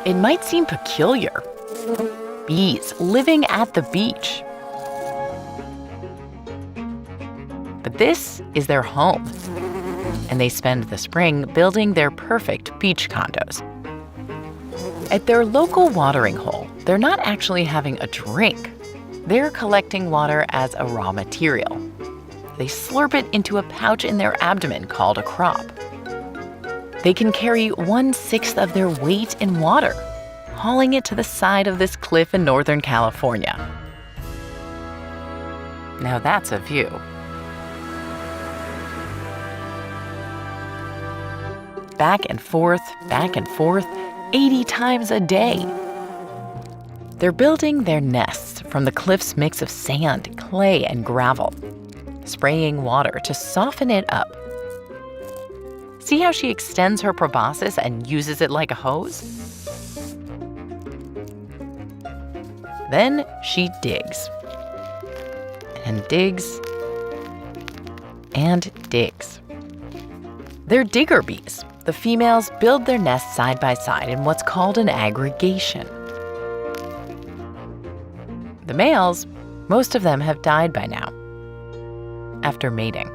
It might seem peculiar. Bees living at the beach. But this is their home, and they spend the spring building their perfect beach condos. At their local watering hole, they're not actually having a drink. They're collecting water as a raw material. They slurp it into a pouch in their abdomen called a crop. They can carry 1/6 of their weight in water, hauling it to the side of this cliff in Northern California. Now that's a view. Back and forth, 80 times a day. They're building their nests from the cliff's mix of sand, clay, and gravel, spraying water to soften it up. See how she extends her proboscis and uses it like a hose? Then she digs. And digs. And digs. They're digger bees. The females build their nests side by side in what's called an aggregation. The males, most of them have died by now, after mating.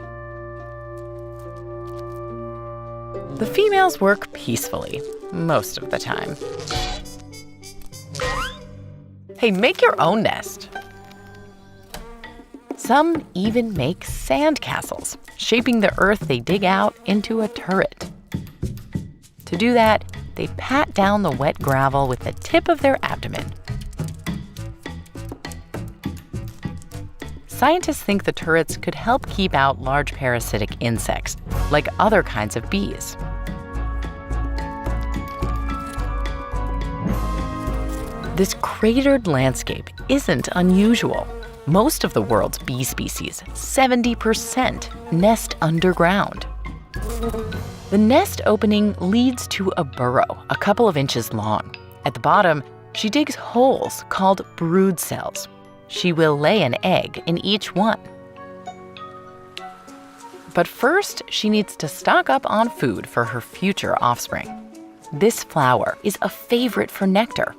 The females work peacefully, most of the time. Hey, make your own nest. Some even make sandcastles, shaping the earth they dig out into a turret. To do that, they pat down the wet gravel with the tip of their abdomen. Scientists think the turrets could help keep out large parasitic insects, like other kinds of bees. This cratered landscape isn't unusual. Most of the world's bee species, 70%, nest underground. The nest opening leads to a burrow a couple of inches long. At the bottom, she digs holes called brood cells. She will lay an egg in each one. But first, she needs to stock up on food for her future offspring. This flower is a favorite for nectar.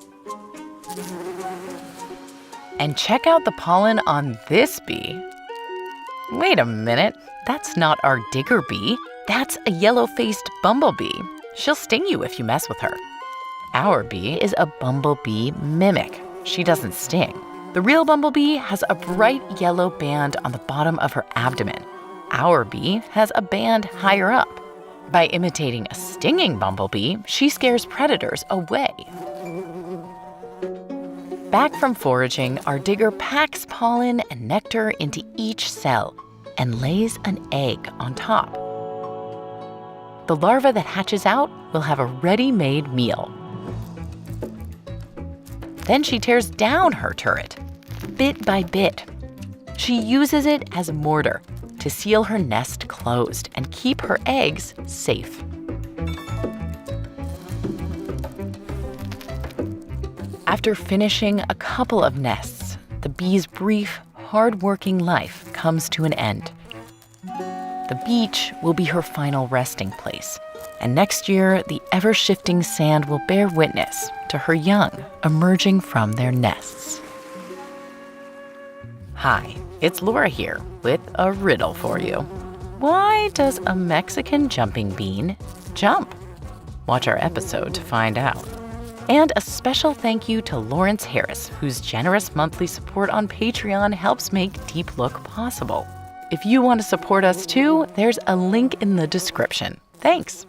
And check out the pollen on this bee. Wait a minute, that's not our digger bee. That's a yellow-faced bumblebee. She'll sting you if you mess with her. Our bee is a bumblebee mimic. She doesn't sting. The real bumblebee has a bright yellow band on the bottom of her abdomen. Our bee has a band higher up. By imitating a stinging bumblebee, she scares predators away. Back from foraging, our digger packs pollen and nectar into each cell and lays an egg on top. The larva that hatches out will have a ready-made meal. Then she tears down her turret, bit by bit. She uses it as a mortar to seal her nest closed and keep her eggs safe. After finishing a couple of nests, the bee's brief, hard-working life comes to an end. The beach will be her final resting place, and next year, the ever-shifting sand will bear witness to her young emerging from their nests. Hi, it's Laura here with a riddle for you. Why does a Mexican jumping bean jump? Watch our episode to find out. And a special thank you to Lawrence Harris, whose generous monthly support on Patreon helps make Deep Look possible. If you want to support us too, there's a link in the description. Thanks.